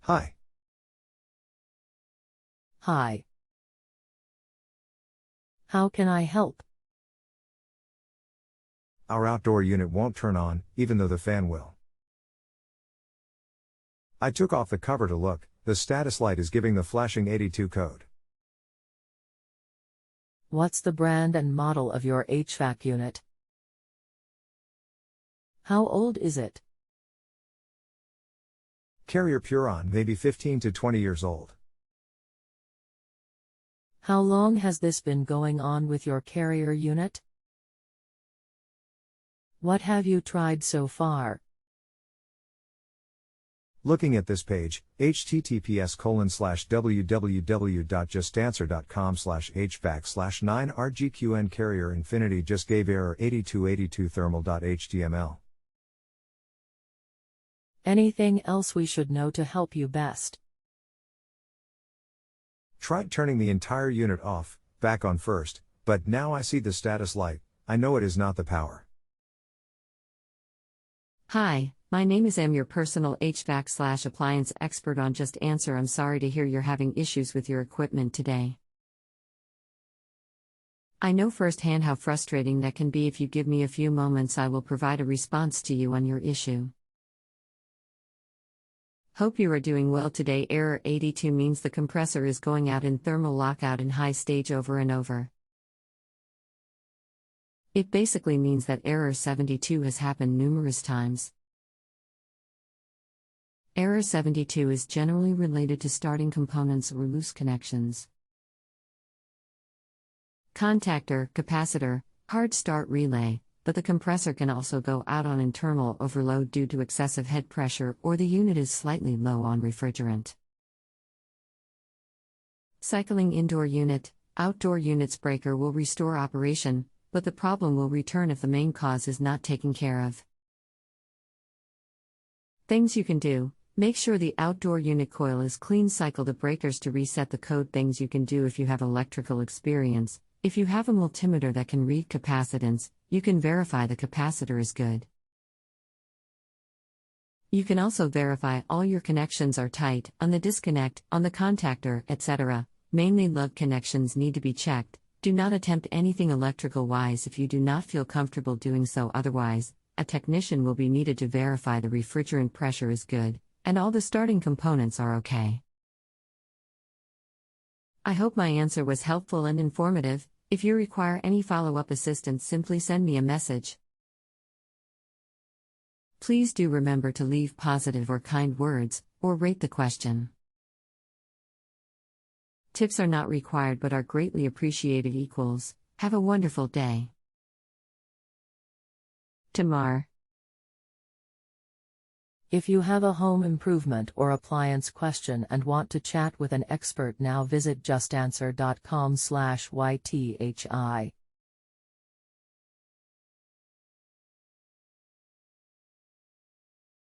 Hi. Hi. How can I help? Our outdoor unit won't turn on, even though the fan will. I took off the cover to look, the status light is giving the flashing 82 code. What's the brand and model of your HVAC unit? How old is it? Carrier Puron, maybe 15 to 20 years old. How long has this been going on with your Carrier unit? What have you tried so far? Looking at this page, https://www.justanswer.com/hvac/9rgqn Carrier Infinity just gave error 8282 thermal.html. Anything else we should know to help you best? Tried turning the entire unit off, back on first, but now I see the status light. I know it is not the power. Hi, my name is Em, your personal HVAC/appliance expert on JustAnswer. I'm sorry to hear you're having issues with your equipment today. I know firsthand how frustrating that can be. If you give me a few moments, I will provide a response to you on your issue. Hope you are doing well today. Error 82 means the compressor is going out in thermal lockout in high stage over and over. It basically means that error 72 has happened numerous times. Error 72 is generally related to starting components or loose connections. Contactor, capacitor, hard start relay, but the compressor can also go out on internal overload due to excessive head pressure or the unit is slightly low on refrigerant. Cycling indoor unit, outdoor units breaker will restore operation, but the problem will return if the main cause is not taken care of. Things you can do: make sure the outdoor unit coil is clean, cycle the breakers to reset the code. Things you can do if you have electrical experience: if you have a multimeter that can read capacitance, you can verify the capacitor is good. You can also verify all your connections are tight, on the disconnect, on the contactor, etc. Mainly lug connections need to be checked. Do not attempt anything electrical-wise if you do not feel comfortable doing so. Otherwise, a technician will be needed to verify the refrigerant pressure is good, and all the starting components are okay. I hope my answer was helpful and informative. If you require any follow-up assistance, simply send me a message. Please do remember to leave positive or kind words, or rate the question. Tips are not required but are greatly appreciated. Equals. Have a wonderful day. Tamar. If you have a home improvement or appliance question and want to chat with an expert now, visit justanswer.com/ythi.